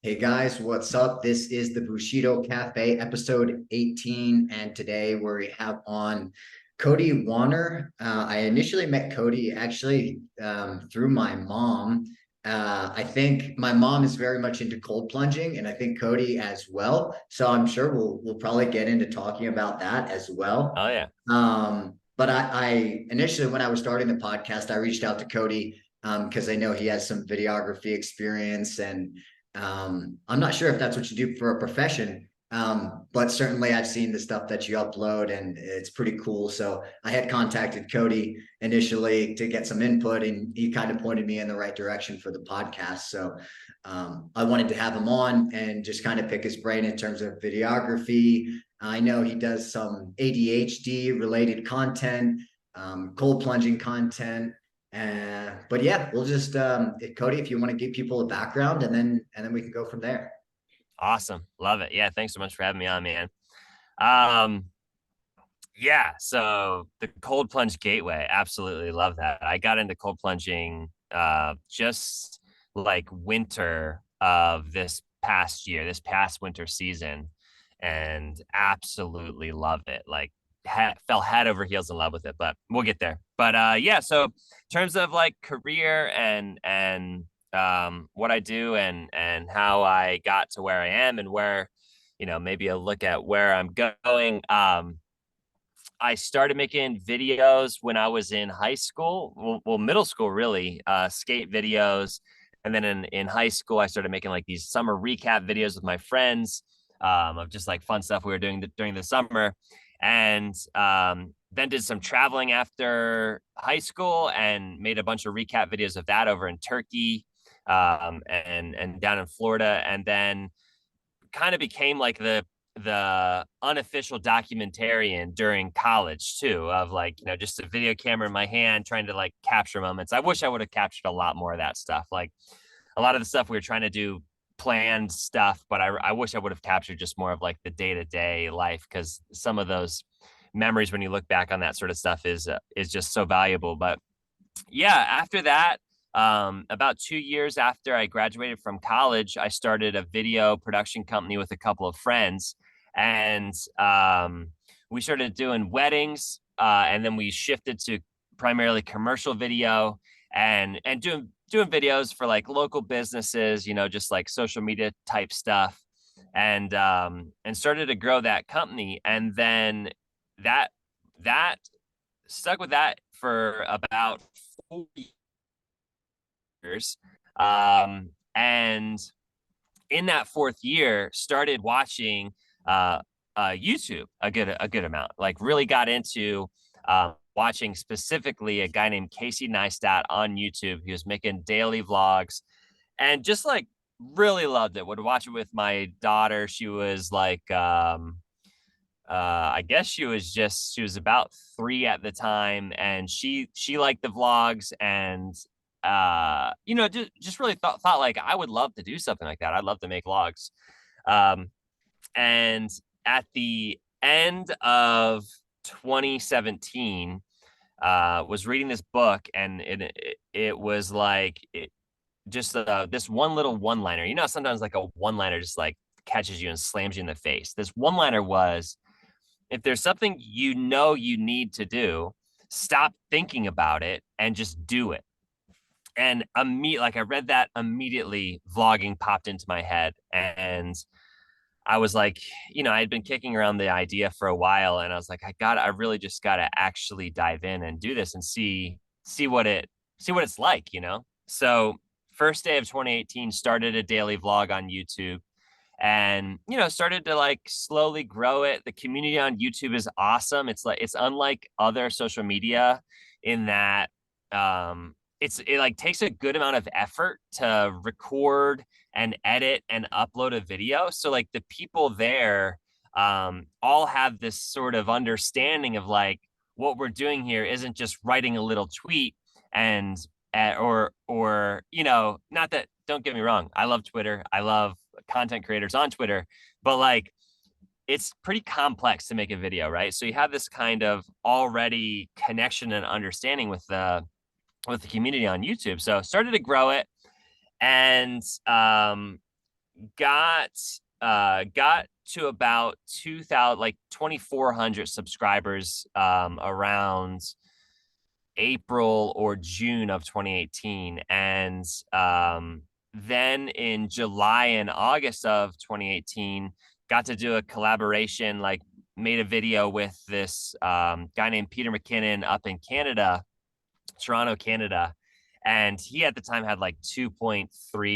Hey guys, what's up? This is the Bushido Cafe, episode 18, and today we have on Cody Warner. I initially met Cody actually through my mom. I think my mom is very much into cold plunging, and I think Cody as well. So I'm sure we'll probably get into talking about that as well. Oh yeah. But I initially, when I was starting the podcast, I reached out to Cody because I know he has some videography experience, and I'm not sure if that's what you do for a profession, but certainly I've seen the stuff that you upload, and it's pretty cool. So I had contacted Cody initially to get some input, and he kind of pointed me in the right direction for the podcast. So I wanted to have him on and just kind of pick his brain in terms of videography. I know he does some ADHD related content, cold plunging content. But yeah, we'll just Cody, if you want to give people a background, and then we can go from there. Awesome. Love it. Yeah. Thanks so much for having me on, man. Um, yeah. So the cold plunge gateway, absolutely love that. I got into cold plunging just like winter of this past winter season, and absolutely love it. Like fell head over heels in love with it, but we'll get there. But yeah, so in terms of like career and what I do and how I got to where I am and where, maybe a look at where I'm going. I started making videos when I was in high school, well middle school really, skate videos. And then in high school, I started making like these summer recap videos with my friends, of just like fun stuff we were doing during the summer. And then did some traveling after high school and made a bunch of recap videos of that over in Turkey, and down in Florida. And then kind of became like the unofficial documentarian during college too, of like, just a video camera in my hand trying to like capture moments. I wish I would have captured a lot more of that stuff. Like a lot of the stuff we were trying to do, planned stuff, but I wish I would have captured just more of like the day-to-day life, because some of those memories when you look back on that sort of stuff is just so valuable. But yeah, after that, about 2 years after I graduated from college, I started a video production company with a couple of friends, and we started doing weddings, and then we shifted to primarily commercial video and doing videos for like local businesses, just like social media type stuff, and started to grow that company, and then that that stuck with that for about 4 years. And in that fourth year, started watching YouTube a good amount. Like really got into watching specifically a guy named Casey Neistat on YouTube. He was making daily vlogs, and just like really loved it. Would watch it with my daughter. She was like, I guess she was about 3 at the time, and she liked the vlogs, and just really thought like I would love to do something like that. I'd love to make vlogs. Um, and at the end of 2017, was reading this book, and it was like just this one little one liner. Sometimes like a one liner just like catches you and slams you in the face. This one liner was, if there's something you need to do, stop thinking about it and just do it. And like I read that immediately, vlogging popped into my head, and I was like, I had been kicking around the idea for a while, and I was like, I really just got to actually dive in and do this and see what it's like. So first day of 2018, started a daily vlog on YouTube, and started to like slowly grow it. The community on YouTube is awesome. It's unlike other social media in that it like takes a good amount of effort to record and edit and upload a video. So like the people there all have this sort of understanding of like, what we're doing here isn't just writing a little tweet and or not that, don't get me wrong, I love Twitter, I love content creators on Twitter, but like it's pretty complex to make a video, right? So you have this kind of already connection and understanding with the community on YouTube. So started to grow it, and got got to about 2000, like 2400 subscribers around April or June of 2018. And then in July and August of 2018, got to do a collaboration, like made a video with this guy named Peter McKinnon up in Canada, Toronto, Canada. And he at the time had like 2.3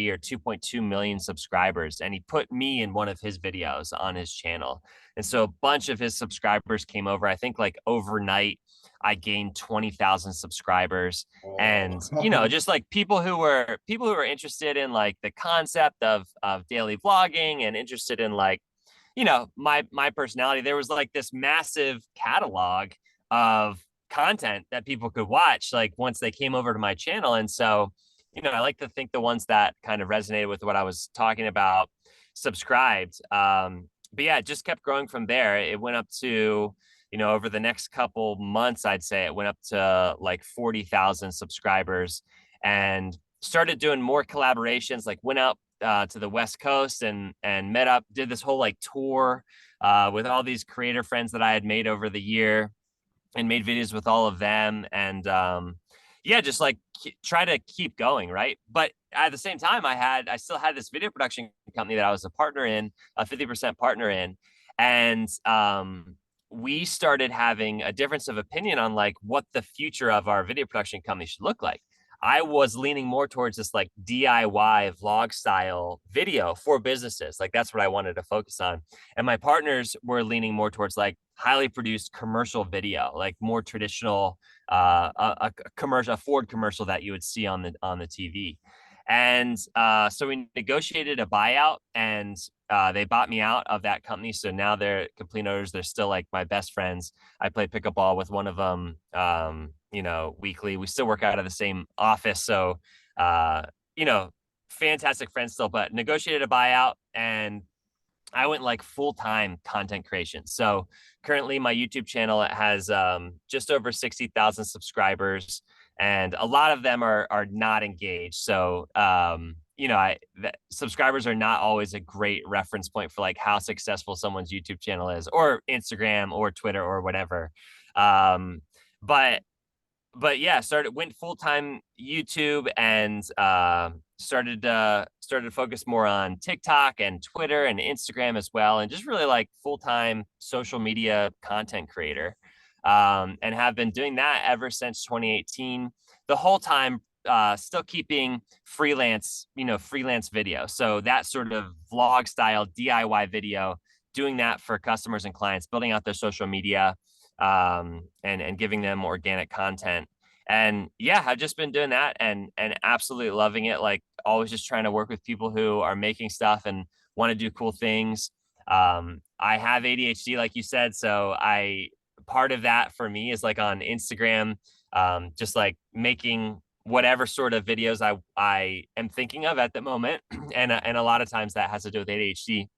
or 2.2 million subscribers. And he put me in one of his videos on his channel. And so a bunch of his subscribers came over. I think like overnight, I gained 20,000 subscribers. And, you know, Oh. just like people who were interested in like the concept of daily vlogging and interested in like, you know, my personality. There was like this massive catalog of content that people could watch like once they came over to my channel. And so, you know, I like to think the ones that kind of resonated with what I was talking about subscribed. But yeah, it just kept growing from there. It went up to, you know, over the next couple months, I'd say it went up to like 40,000 subscribers, and started doing more collaborations, like went out to the West Coast and met up, did this whole like tour with all these creator friends that I had made over the year, and made videos with all of them. And yeah, just like try to keep going, right? But at the same time, I still had this video production company that I was a partner in, a 50% partner in. And we started having a difference of opinion on like what the future of our video production company should look like. I was leaning more towards this like DIY vlog style video for businesses. Like that's what I wanted to focus on. And my partners were leaning more towards like highly produced commercial video, like more traditional a commercial, a Ford commercial that you would see on the TV. And so we negotiated a buyout, and they bought me out of that company. So now they're complete owners. They're still like my best friends. I play pickup ball with one of them, you know, weekly. We still work out of the same office. So, you know, fantastic friends still, but negotiated a buyout, and I went like full-time content creation. So currently my YouTube channel has just over 60,000 subscribers, and a lot of them are not engaged. So you know, subscribers are not always a great reference point for like how successful someone's YouTube channel is, or Instagram or Twitter or whatever. Um, but yeah, went full time YouTube, and started to focus more on TikTok and Twitter and Instagram as well, and just really like full time social media content creator, and have been doing that ever since 2018. The whole time, still keeping freelance, you know, freelance video. So that sort of vlog style DIY video, doing that for customers and clients, building out their social media, and giving them organic content. And yeah, I've just been doing that, and absolutely loving it. Like always just trying to work with people who are making stuff and want to do cool things. I have ADHD, like you said, so I part of that for me is like on Instagram, just like making whatever sort of videos I am thinking of at the moment, and a lot of times that has to do with ADHD.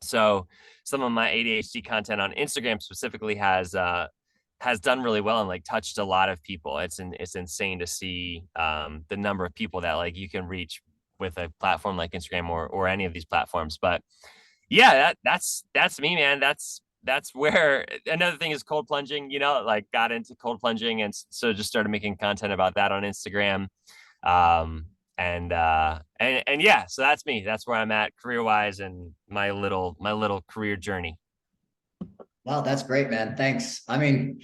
So some of my ADHD content on Instagram specifically has done really well and like touched a lot of people. It's insane to see the number of people that like you can reach with a platform like Instagram or any of these platforms. But yeah, that's me, man. That's where another thing is cold plunging, you know, like got into cold plunging, and so just started making content about that on Instagram. Um and yeah, so that's me. That's where I'm at career wise, and my little career journey. Wow, that's great, man. Thanks. I mean,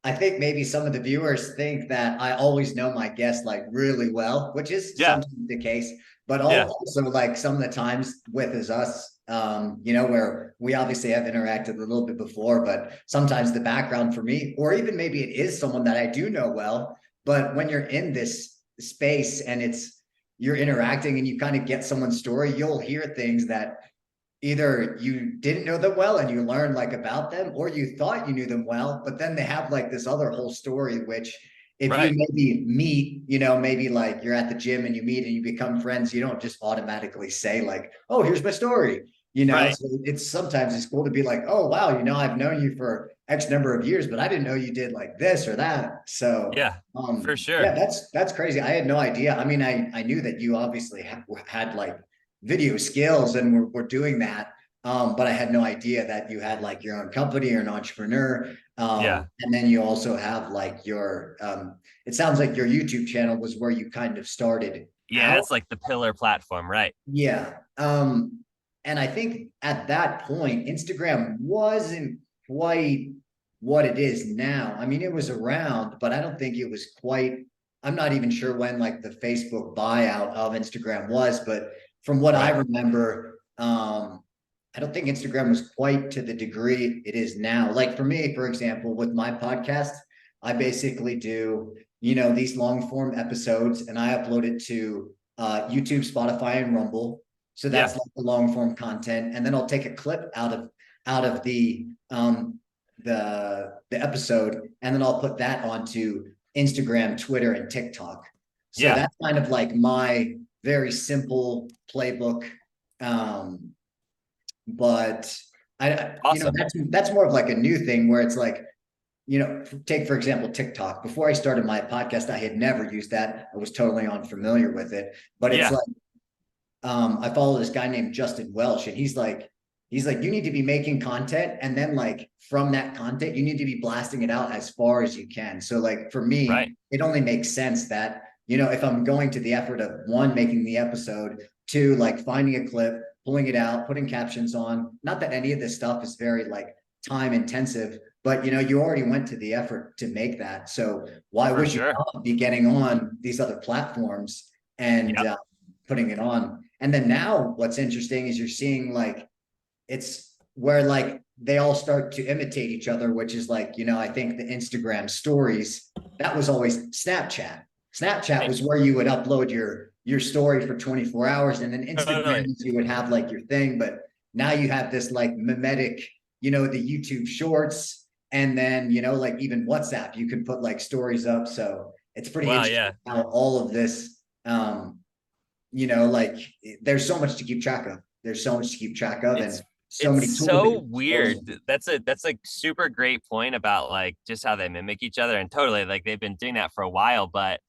I think maybe some of the viewers think that I always know my guests like really well, which is Yeah, sometimes the case. But yeah, also like some of the times with is us, you know, where we obviously have interacted a little bit before, but sometimes the background for me, or even maybe it is someone that I do know well, but when you're in this space and you're interacting and you kind of get someone's story, you'll hear things that either you didn't know them well and you learned like about them, or you thought you knew them well, but then they have like this other whole story, which if you right, maybe meet, you know, maybe like you're at the gym and you meet and you become friends, you don't just automatically say like, oh, here's my story, you know. right. So it's sometimes it's cool to be like, oh wow, you know, I've known you for X number of years, but I didn't know you did like this or that. So Yeah, for yeah, sure. that's crazy. I had no idea. I mean, I knew that you obviously had like video skills, and we're doing that. But I had no idea that you had like your own company or an entrepreneur. Yeah. And then you also have like your, it sounds like your YouTube channel was where you kind of started Yeah, out. that's like the pillar platform, right? Yeah. And I think at that point, Instagram wasn't quite what it is now. I mean, it was around, but I don't think it was quite, I'm not even sure when like the Facebook buyout of Instagram was, but from what I Right. remember, I don't think Instagram was quite to the degree it is now. Like for me, for example, with my podcast, I basically do, these long form episodes and I upload it to YouTube, Spotify, and Rumble. So Yeah. that's like the long form content, and then I'll take a clip out of the episode, and then I'll put that onto Instagram, Twitter, and TikTok. So Yeah. that's kind of like my very simple playbook. Um, but Awesome. that's more of like a new thing where it's like, take for example TikTok. Before I started my podcast, I had never used that. I was totally unfamiliar with it. But it's Yeah. like, I follow this guy named Justin Welsh, and he's like, you need to be making content, and then like from that content, you need to be blasting it out as far as you can. So like for Right. me, it only makes sense that, if I'm going to the effort of one, making the episode, two, like finding a clip, pulling it out, putting captions on. Not that any of this stuff is very like time intensive, but you already went to the effort to make that. So why For would you sure. not be getting on these other platforms and Yep. putting it on? And then now what's interesting is you're seeing like it's where like they all start to imitate each other, which is like, I think the Instagram stories, that was always Snapchat. Snapchat Right. was where you would upload your story for 24 hours, and then Instagram Totally. you would have like your thing. But now you have this like mimetic, the YouTube shorts, and then like even WhatsApp, you can put like stories up. So it's pretty Wow. interesting Yeah. how all of this like there's so much to keep track of. There's so much to keep track of, and It's so it's many tools at so your weird. disposal. That's a super great point about like just how they mimic each other, and totally like they've been doing that for a while, but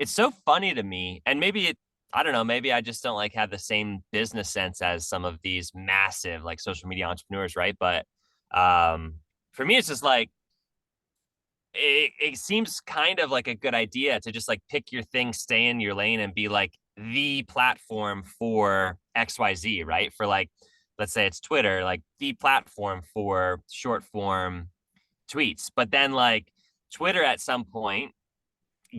it's so funny to me. And maybe I don't know, maybe I just don't like have the same business sense as some of these massive like social media entrepreneurs, right? But for me, it's just like it seems kind of like a good idea to just like pick your thing, stay in your lane, and be like the platform for XYZ, right? For like, let's say it's Twitter, like the platform for short form tweets. But then like Twitter at some point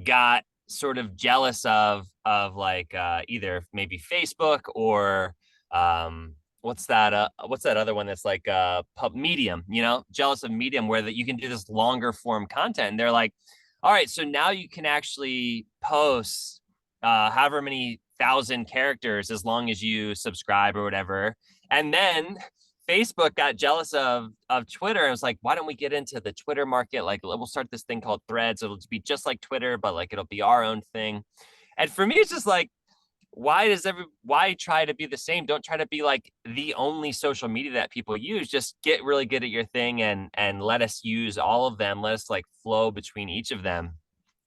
got sort of jealous of like either maybe Facebook or what's that other one that's like pub Medium, jealous of Medium where that you can do this longer form content. And they're like, all right, so now you can actually post however many thousand characters as long as you subscribe or whatever. And then Facebook got jealous of Twitter and was like, why don't we get into the Twitter market? Like, we'll start this thing called Threads. It'll be just like Twitter, but like it'll be our own thing. And for me, it's just like, why try to be the same? Don't try to be like the only social media that people use. Just get really good at your thing and let us use all of them. Let us like flow between each of them.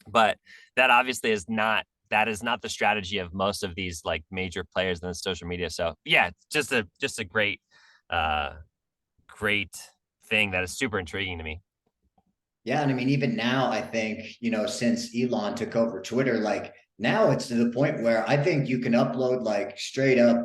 But that obviously is not the strategy of most of these like major players in the social media. So yeah, just a uh great thing that is super intriguing to me. Yeah, and I mean, even now, I think, since Elon took over Twitter, like now it's to the point where I think you can upload like straight up,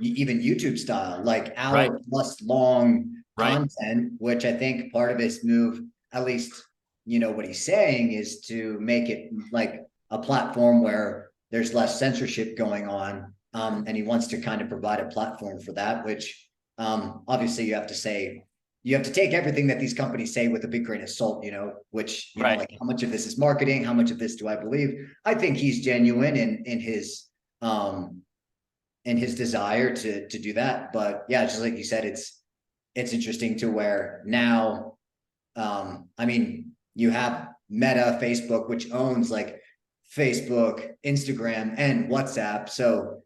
even YouTube style, like Right. hour plus long Right. content, which I think part of his move, at least, what he's saying is to make it like a platform where there's less censorship going on. And he wants to kind of provide a platform for that, which obviously you have to take everything that these companies say with a big grain of salt, which, Right. like how much of this is marketing, how much of this do I believe? I think he's genuine in his desire to do that. But yeah, just like you said, it's interesting to where now, I mean, you have Meta, Facebook, which owns like Facebook, Instagram, and WhatsApp. So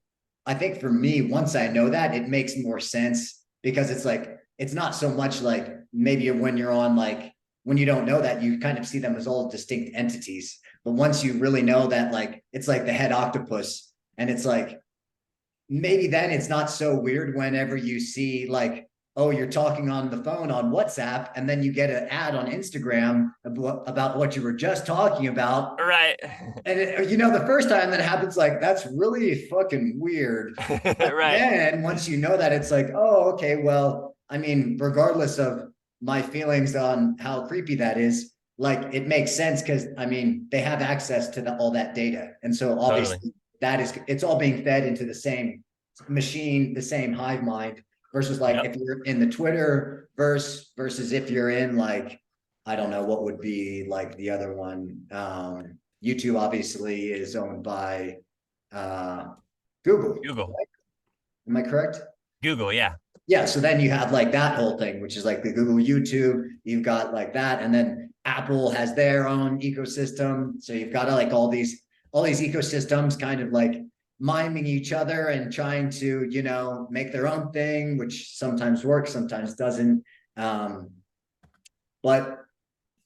I think for me, once I know that, it makes more sense because it's like it's not so much like maybe when you're on like when you don't know that, you kind of see them as all distinct entities. But once you really know that, like it's like the head octopus, and it's like maybe then it's not so weird whenever you see like, oh, you're talking on the phone on WhatsApp, and then you get an ad on Instagram about what you were just talking about. Right. And the first time that happens, like, that's really fucking weird. But Right. then once you know that, it's like, oh, okay, well, I mean, regardless of my feelings on how creepy that is, like, it makes sense because, I mean, they have access to all that data. And so Totally. obviously it's all being fed into the same machine, the same hive mind versus like Yep. if you're in the Twitter versus if you're in like, I don't know what would be like the other one. YouTube obviously is owned by Google. Google. Am I correct? Google. Yeah. Yeah. So then you have like that whole thing, which is like the Google YouTube. You've got like that, and then Apple has their own ecosystem. So you've got like all these ecosystems kind of like miming each other and trying to make their own thing, which sometimes works, sometimes doesn't. Um, but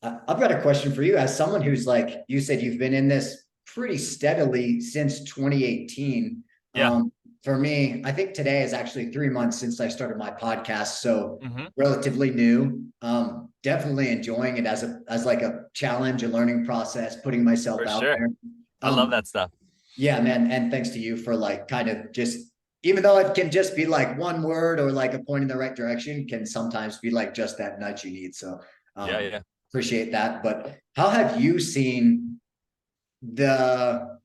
I've got a question for you as someone who's like, you said you've been in this pretty steadily since 2018. Yeah. For me, I think today is actually 3 months since I started my podcast. So Hmm. relatively new. Definitely enjoying it as like a challenge, a learning process, putting myself For out sure. there. I love Um, that stuff. yeah, man. And thanks to you for like kind of just, even though it can just be like one word or like a point in the right direction, can sometimes be like just that nudge you need. So Yeah. um, Yeah. appreciate that. But how have you seen the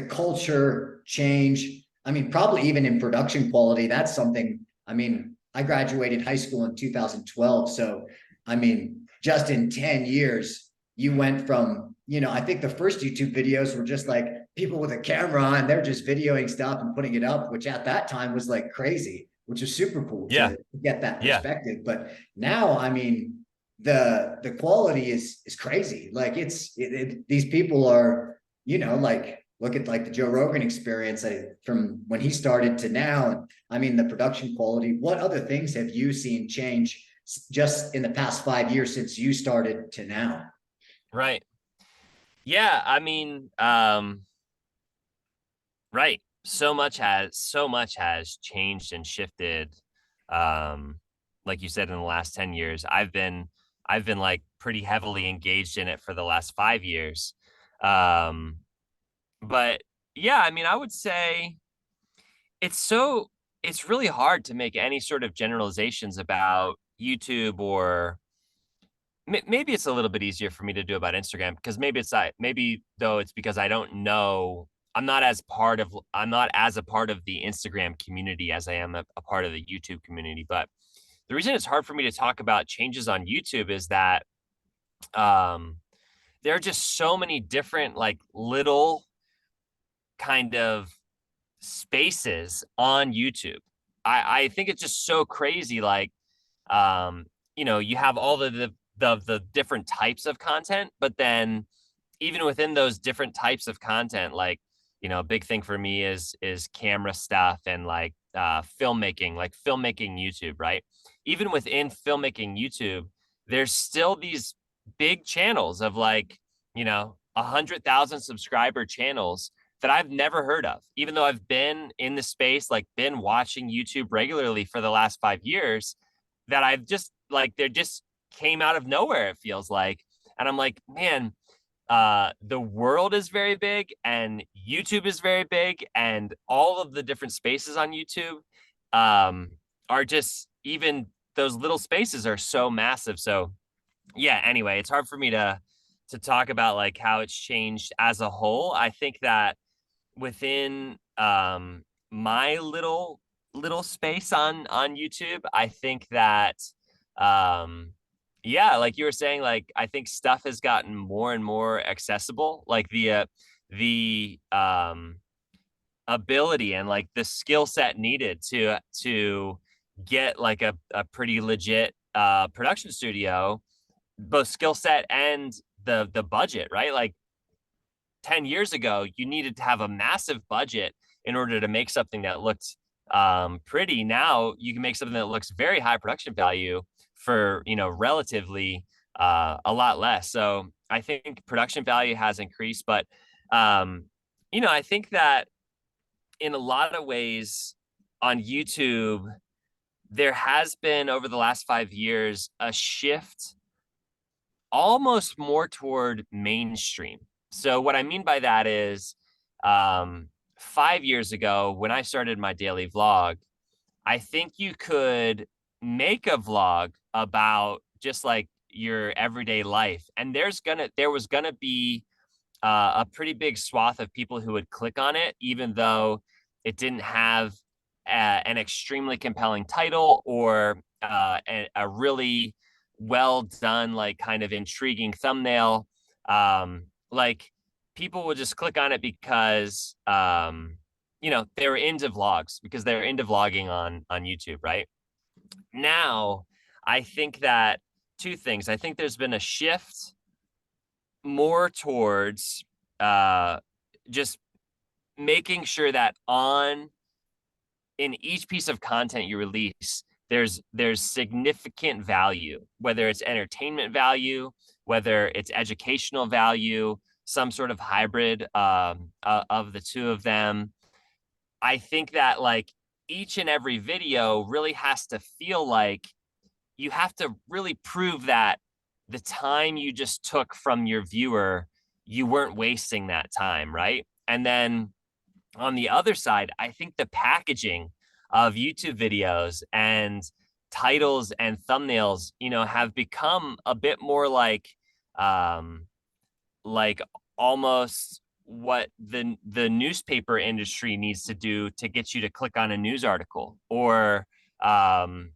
culture change? I mean, probably even in production quality, that's something. I mean, I graduated high school in 2012. So, I mean, just in 10 years, you went from, I think the first YouTube videos were just like people with a camera and they're just videoing stuff and putting it up, which at that time was like crazy, which is super cool Yeah. to get that Yeah. perspective. But now, I mean, the quality is crazy. Like these people are, like look at like the Joe Rogan experience from when he started to now. I mean, the production quality. What other things have you seen change just in the past 5 years since you started to now? Right. Yeah. I mean, right. So much has changed and shifted. Um, like you said, in the last 10 years, I've been like pretty heavily engaged in it for the last 5 years. Um, but yeah, I mean, I would say it's so it's really hard to make any sort of generalizations about YouTube, or maybe it's a little bit easier for me to do about Instagram because maybe though it's because I don't know. I'm not as a part of the Instagram community as I am a part of the YouTube community. But the reason it's hard for me to talk about changes on YouTube is that um there are just so many different like little kind of spaces on YouTube. I think it's just so crazy. Like, you have all the different types of content, but then even within those different types of content, like, a big thing for me is camera stuff and like filmmaking YouTube, right? Even within filmmaking YouTube, there's still these big channels of like, 100,000 subscriber channels that I've never heard of, even though I've been in the space, like been watching YouTube regularly for the last 5 years, that I've just like, they're just came out of nowhere, it feels like. And I'm like, man, the world is very big and YouTube is very big, and all of the different spaces on YouTube um, are just, even those little spaces are so massive. So yeah, anyway, it's hard for me to talk about like how it's changed as a whole. I think that within my little space on YouTube, I think that um yeah, like you were saying, like I think stuff has gotten more and more accessible, like the ability and like the skill set needed to get like a pretty legit production studio, both skill set and the budget, right? Like 10 years ago, you needed to have a massive budget in order to make something that looked pretty. Now you can make something that looks very high production value for, relatively a lot less. So I think production value has increased, but I think that in a lot of ways, on YouTube, there has been over the last 5 years a shift almost more toward mainstream. So what I mean by that is, 5 years ago when I started my daily vlog, I think you could make a vlog about just like your everyday life, and there was gonna be a pretty big swath of people who would click on it, even though it didn't have an extremely compelling title or a really well done, like kind of intriguing thumbnail. Like people would just click on it because they were into vlogs because they're into vlogging on YouTube, right? Now, I think that two things. I think there's been a shift more towards uh just making sure that on in each piece of content you release, there's significant value, whether it's entertainment value, whether it's educational value, some sort of hybrid of the two of them. I think that like each and every video really has to feel like you have to really prove that the time you just took from your viewer, you weren't wasting that time, right? And then on the other side, I think the packaging of YouTube videos and titles and thumbnails, have become a bit more um, like almost what the newspaper industry needs to do to get you to click on a news article, or um,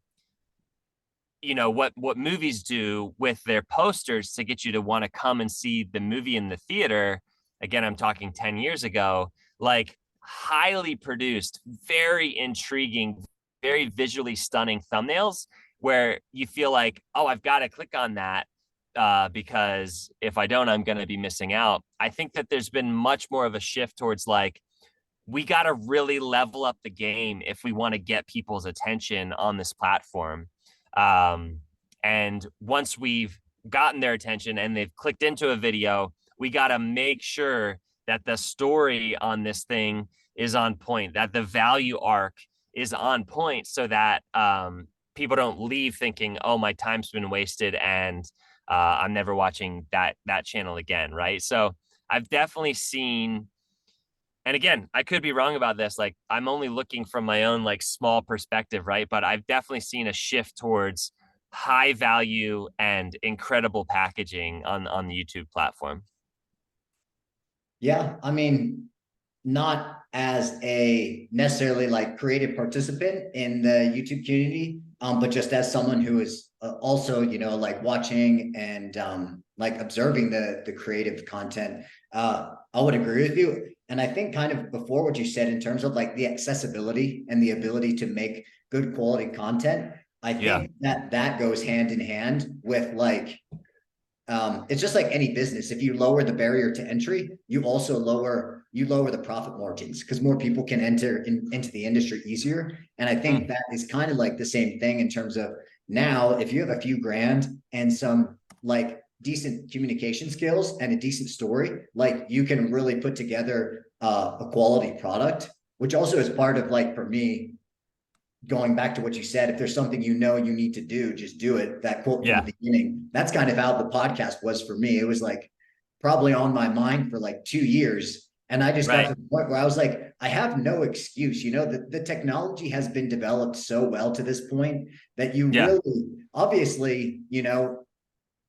what movies do with their posters to get you to want to come and see the movie in the theater. Again, I'm talking 10 years ago, like highly produced, very intriguing, very visually stunning thumbnails where you feel like, oh, I've got to click on that, because if I don't, I'm going to be missing out. I think that there's been much more of a shift towards like, we got to really level up the game if we want to get people's attention on this platform. Um, and once we've gotten their attention and they've clicked into a video, we got to make sure that the story on this thing is on point, that the value arc is on point, so that people don't leave thinking, "Oh, my time's been wasted, and I'm never watching that channel again." Right? So I've definitely seen, and again, I could be wrong about this. Like, I'm only looking from my own like small perspective, right? But I've definitely seen a shift towards high value and incredible packaging on the YouTube platform. Yeah, I mean, not as a necessarily like creative participant in the YouTube community, but just as someone who is also, like watching and like observing the creative content. I would agree with you. And I think kind of before what you said in terms of like the accessibility and the ability to make good quality content, I Yeah. think that that goes hand in hand with like it's just like any business. If you lower the barrier to entry, you lower the profit margins because more people can enter into the industry easier. And I think Mm. that is kind of like the same thing in terms of now, if you have a few grand and some like decent communication skills and a decent story, like you can really put together a quality product, which also is part of like for me going back to what you said, if there's something you need to do, just do it. That quote from the Yeah. beginning, that's kind of how the podcast was for me. It was like probably on my mind for like 2 years. And I just got Right. to the point where I was like, I have no excuse. The technology has been developed so well to this point that you Yeah. really, obviously,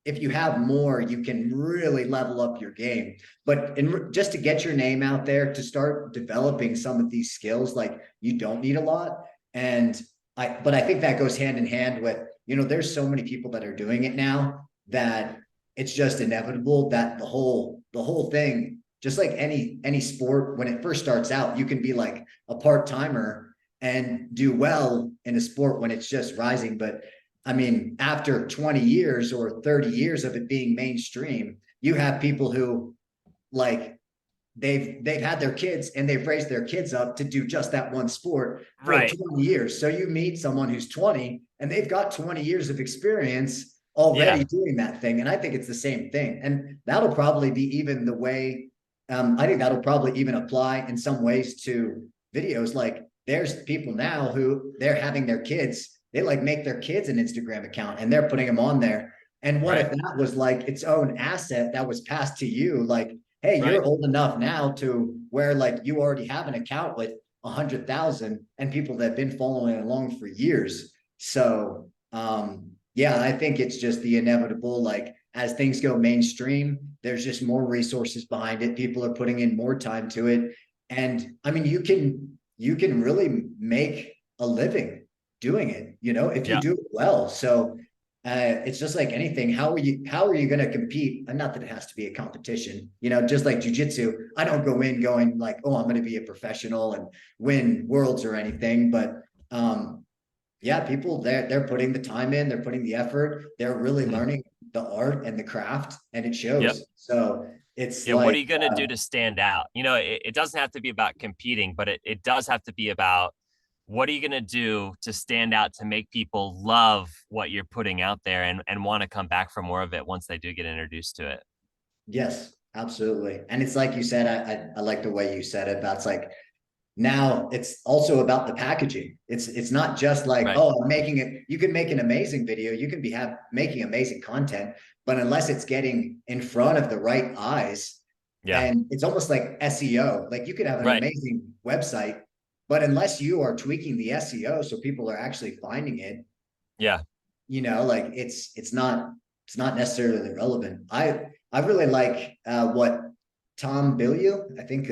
if you have more, you can really level up your game. But just to get your name out there, to start developing some of these skills, like you don't need a lot. And but I think that goes hand in hand with, there's so many people that are doing it now that it's just inevitable that the whole thing, just like any sport, when it first starts out, you can be like a part timer and do well in a sport when it's just rising. But I mean, after 20 years or 30 years of it being mainstream, you have people who like they've had their kids and they've raised their kids up to do just that one sport for Right. 20 years. So you meet someone who's 20 and they've got 20 years of experience already Yeah. doing that thing. And I think it's the same thing. And that'll probably be even the way I think that'll probably even apply in some ways to videos. Like there's people now who they're having their kids, they like make their kids an Instagram account and they're putting them on there. And what Right. if that was like its own asset that was passed to you? Like, hey, Right. you're old enough now to where like you already have an account with 100,000 and people that have been following along for years. So yeah, I think it's just the inevitable, like as things go mainstream, there's just more resources behind it. People are putting in more time to it. And I mean, you can really make a living doing it, if you Yeah. do it well. So it's just like anything. How are you going to compete? And not that it has to be a competition, just like jujitsu. I don't go in going like, oh, I'm going to be a professional and win worlds or anything. But yeah, people they're putting the time in, they're putting the effort, they're really Mhm. learning the art and the craft, and it Yep. shows. So it's Yeah. What like, are you going to do to stand out? It doesn't have to be about competing, but it does have to be about what are you going to do to stand out to make people love what you're putting out there and want to come back for more of it once they do get introduced to it. yes, absolutely. And it's like you said, I like the way you said it, but it's like now it's also about the packaging. It's not just like, Right. oh, I'm making it. You can make an amazing video, you can be making amazing content, but unless it's getting in front of the right eyes, Yeah. and it's almost like SEO. Like you could have an Right. amazing website, but unless you are tweaking the SEO so people are actually finding it, Yeah. like it's not necessarily relevant. I really like what Tom Bilyeu, I think,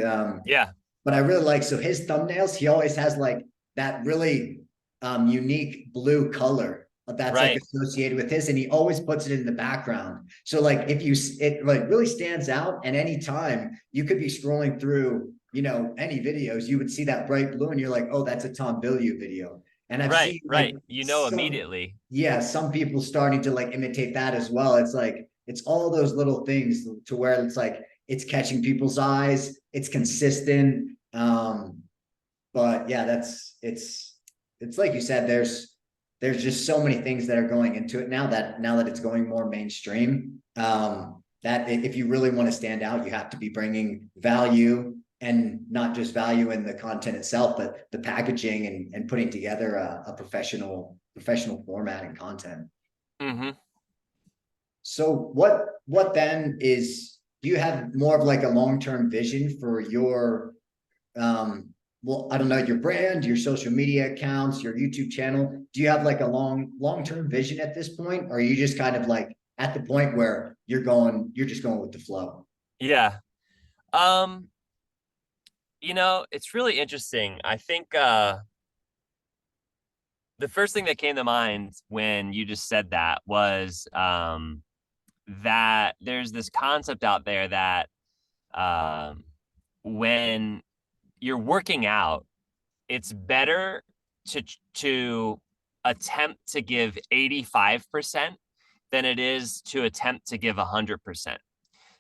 Yeah. but I really like, so his thumbnails, he always has like that really unique blue color that's like Right. associated with his, and he always puts it in the background. So like if you, it like really stands out, and anytime you could be scrolling through, any videos, you would see that bright blue and you're like, oh, that's a Tom Bilyeu video. And I've Right. seen like Right. some, Immediately. yeah, some people starting to like imitate that as well. It's like, it's all those little things to where it's like, it's catching people's eyes, it's consistent. But yeah, it's like you said, there's just so many things that are going into it now that it's going more mainstream. That if you really want to stand out, you have to be bringing value, and not just value in the content itself, but the packaging and putting together a professional format and content. Hmm. So what then is, do you have more of like a long-term vision for your well, I don't know, your brand, your social media accounts, your YouTube channel? Do you have like a long-term vision at this point? Or are you just kind of like at the point where you're just going with the flow? Yeah. Um, it's really interesting. I think the first thing that came to mind when you just said that was that there's this concept out there that um, when you're working out, it's better to attempt to give 85% than it is to attempt to give 100%.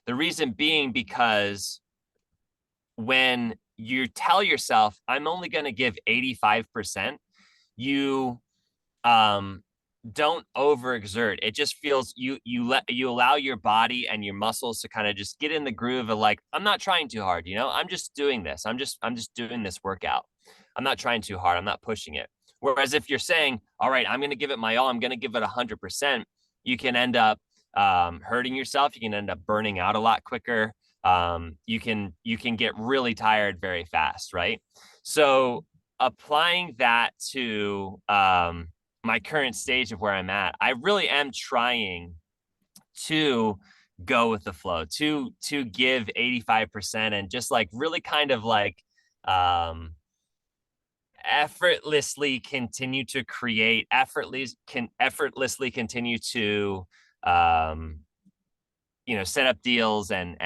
The reason being because when you tell yourself, I'm only going to give 85%, you um don't overexert. It just feels you allow your body and your muscles to kind of just get in the groove of like, I'm not trying too hard, I'm just doing this. I'm just doing this workout. I'm not trying too hard. I'm not pushing it. Whereas if you're saying, all right, I'm going to give it my all, I'm going to give it 100%, you can end up hurting yourself. You can end up burning out a lot quicker. You can get really tired very fast, right? So applying that to my current stage of where I'm at, I really am trying to go with the flow, to give 85% and just like really kind of like um effortlessly continue to create, effortlessly continue to um set up deals and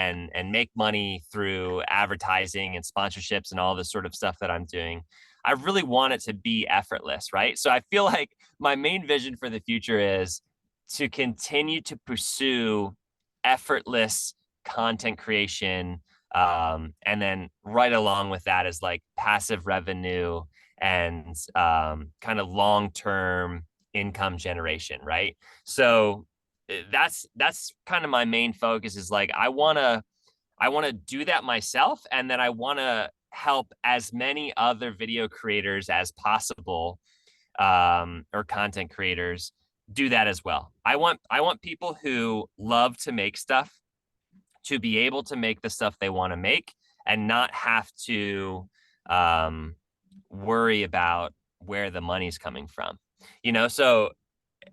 make money through advertising and sponsorships and all this sort of stuff that I'm doing. I really want it to be effortless, right? So I feel like my main vision for the future is to continue to pursue effortless content creation, and then right along with that is like passive revenue and kind of long-term income generation, right? So that's kind of my main focus is like I want to do that myself, and then I want to help as many other video creators as possible, or content creators do that as well. I want people who love to make stuff to be able to make the stuff they want to make and not have to um, worry about where the money's coming from. So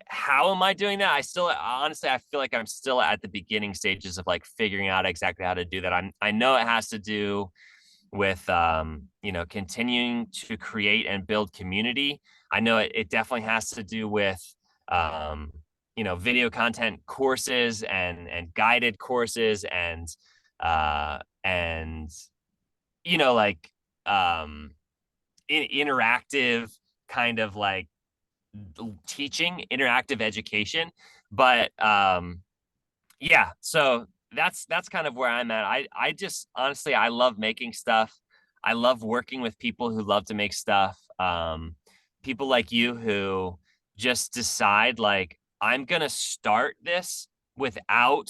how am I doing that? I still, honestly, I feel like I'm still at the beginning stages of like figuring out exactly how to do that. I know it has to do with continuing to create and build community. I know it definitely has to do with um, video content courses and guided courses and like um interactive kind of like teaching, interactive education. But yeah, so that's kind of where I'm at. I just honestly, I love making stuff. I love working with people who love to make stuff. People like you who just decide like I'm gonna start this without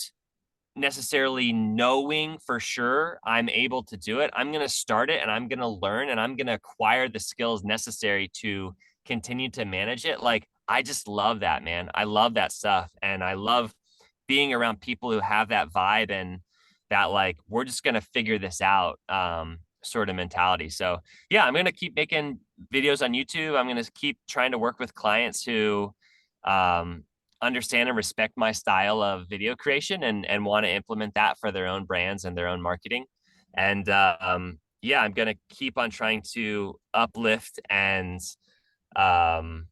necessarily knowing for sure I'm able to do it. I'm going to start it and I'm going to learn and I'm going to acquire the skills necessary to continue to manage it. Like, I just love that, man. I love that stuff. And I love being around people who have that vibe and that, like, we're just going to figure this out sort of mentality. So, yeah, I'm going to keep making videos on YouTube. I'm going to keep trying to work with clients who, um, understand and respect my style of video creation and want to implement that for their own brands and their own marketing. And yeah, I'm going to keep on trying to uplift and um,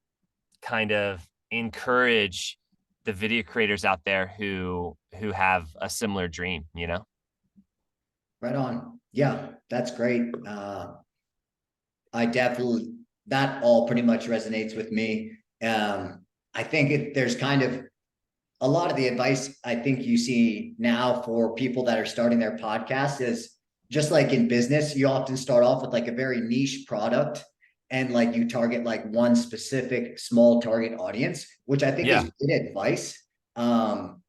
kind of encourage the video creators out there who have a similar dream. Right on. Yeah, that's great. I definitely, that all pretty much resonates with me. I think there's kind of a lot of the advice I think you see now for people that are starting their podcast is just like in business, you often start off with like a very niche product and like you target like one specific small target audience, which I think Yeah. is good advice. Um,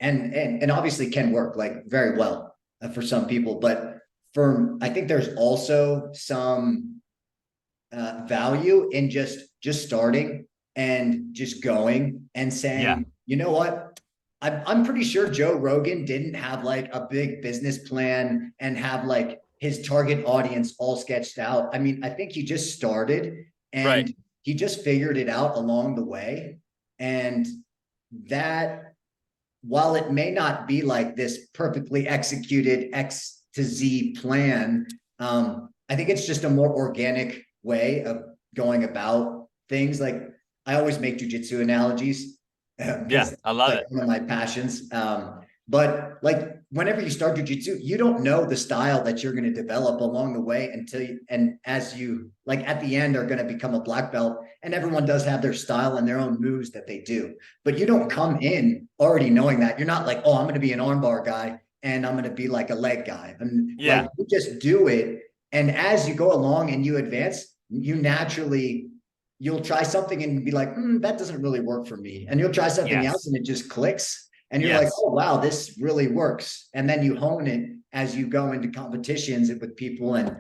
and obviously can work like very well for some people, but I think there's also some value in just starting and just going and Yeah. saying, you know what? I'm pretty sure Joe Rogan didn't have like a big business plan and have like his target audience all sketched out. I mean, I think he just started Right. and he just figured it out along the way. And that, while it may not be like this perfectly executed X to Z plan, I think it's just a more organic way of going about things. Like I always make jujitsu analogies Yeah. because I it's love like it. one of my passions. But like whenever you start jujitsu, you don't know the style that you're going to develop along the way and as you like at the end are going to become a black belt. And everyone does have their style and their own moves that they do, but you don't come in already knowing that. You're not like, oh, I'm going to be an armbar guy and I'm going to be like a leg guy. And Yeah. like you just do it. And as you go along and you advance, you'll try something and be like, that doesn't really work for me. And you'll try something else Yes. and it just clicks. And you're like, Yes. oh, wow, this really works. And then you hone it as you go into competitions with people. And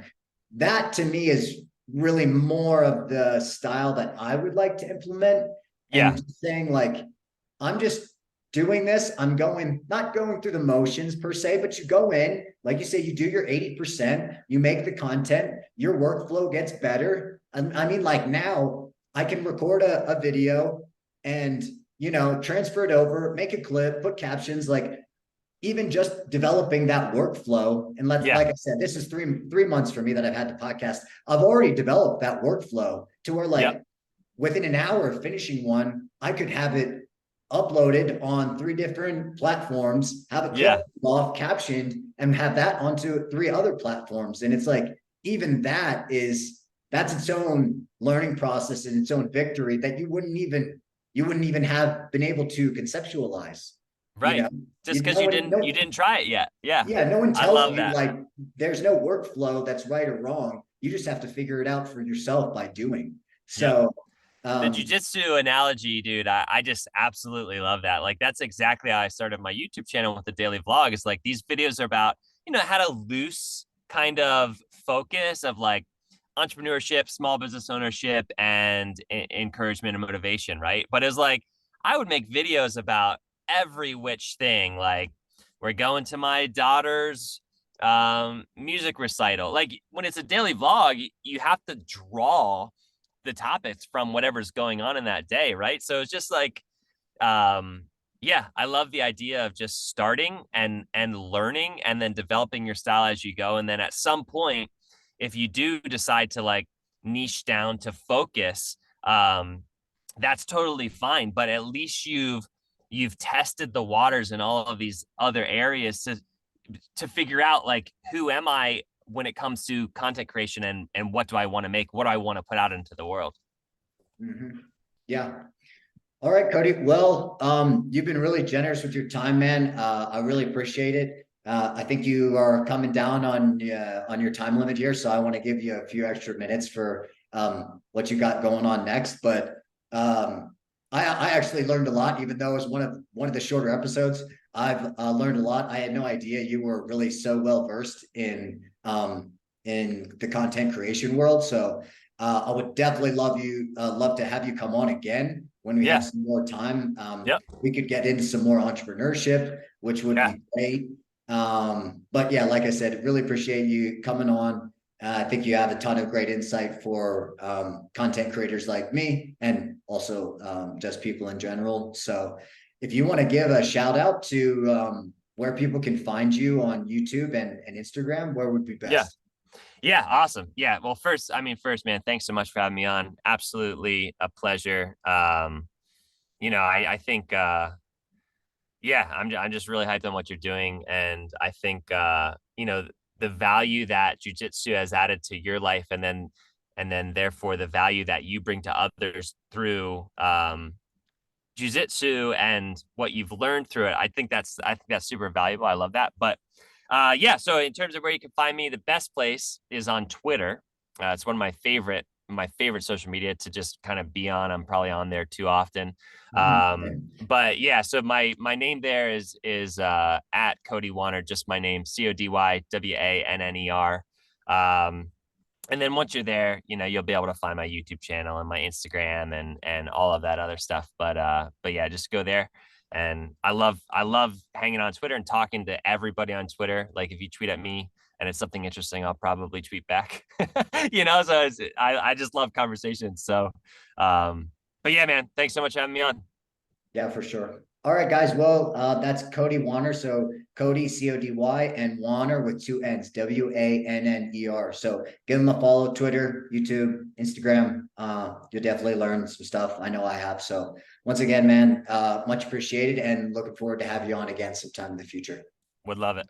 that to me is really more of the style that I would like to implement. Yeah. And saying, like, I'm just doing this. Not going through the motions per se, but you go in, like you say, you do your 80%, you make the content, your workflow gets better. I mean, like now I can record a video and, transfer it over, make a clip, put captions, like even just developing that workflow. And Yeah. like I said, this is three months for me that I've had the podcast. I've already developed that workflow to where Yep. like within an hour of finishing one, I could have it uploaded on 3 different platforms, have a clip Yeah. off captioned, and have that onto 3 other platforms. And it's like, even that's its own learning process and its own victory that you wouldn't even have been able to conceptualize, you Right. know. Just because No you one, didn't you no, didn't try it yet. Yeah. yeah, no one I tells love you that. like there's no workflow that's right or wrong. You just have to figure it out for yourself by doing. Yep. So The um jujitsu analogy, dude, I just absolutely love that. Like, that's exactly how I started my YouTube channel with the daily vlog. Is like these videos are about, how to loose kind of focus of like entrepreneurship, small business ownership, and encouragement and motivation, right? But it's like I would make videos about every which thing. Like we're going to my daughter's music recital. Like when it's a daily vlog, you have to draw the topics from whatever's going on in that day, right? So it's just like um yeah, I love the idea of just starting and learning and then developing your style as you go. And then at some point, if you do decide to like niche down to focus, that's totally fine. But at least you've tested the waters in all of these other areas to figure out like who am I when it comes to content creation and what do I want to make, what do I want to put out into the world. Mm-hmm. Yeah. All right, Cody. Well, you've been really generous with your time, man. I really appreciate it. I think you are coming down on your time limit here, so I want to give you a few extra minutes for what you got going on next. But I actually learned a lot, even though it was one of the shorter episodes. I've learned a lot. I had no idea you were really so well versed in the content creation world. So I would definitely love to have you come on again when we Yeah. have some more time. Yep. We could get into some more entrepreneurship, which would Yeah. be great. But yeah, like I said, really appreciate you coming on. I think you have a ton of great insight for content creators like me and also just people in general. So if you want to give a shout out to where people can find you on YouTube and Instagram, where would be Yeah. best? Yeah, awesome. Yeah. Well, first, man, thanks so much for having me on. Absolutely a pleasure. I think yeah, I'm just really hyped on what you're doing. And I think the value that jujitsu has added to your life and then therefore the value that you bring to others through jujitsu and what you've learned through it. I think that's super valuable. I love that. But yeah, so in terms of where you can find me, the best place is on Twitter. It's one of my favorite social media to just kind of be on. I'm probably on there too often. Mhm. But yeah, so my name there is at Cody Wanner, just my name, CODYWANNER. And then once you're there, you'll be able to find my YouTube channel and my Instagram and all of that other stuff. But yeah, just go there. And I love hanging on Twitter and talking to everybody on Twitter. Like if you tweet at me and it's something interesting, I'll probably tweet back. So I just love conversations. So but yeah, man, thanks so much for having me on. Yeah, for sure. All right, guys. Well, that's Cody Wanner. So Cody, Cody, and Wanner with two N's, WANNER. So give him a follow, Twitter, YouTube, Instagram. You'll definitely learn some stuff. I know I have. So once again, man, much appreciated and looking forward to have you on again sometime in the future. Would love it.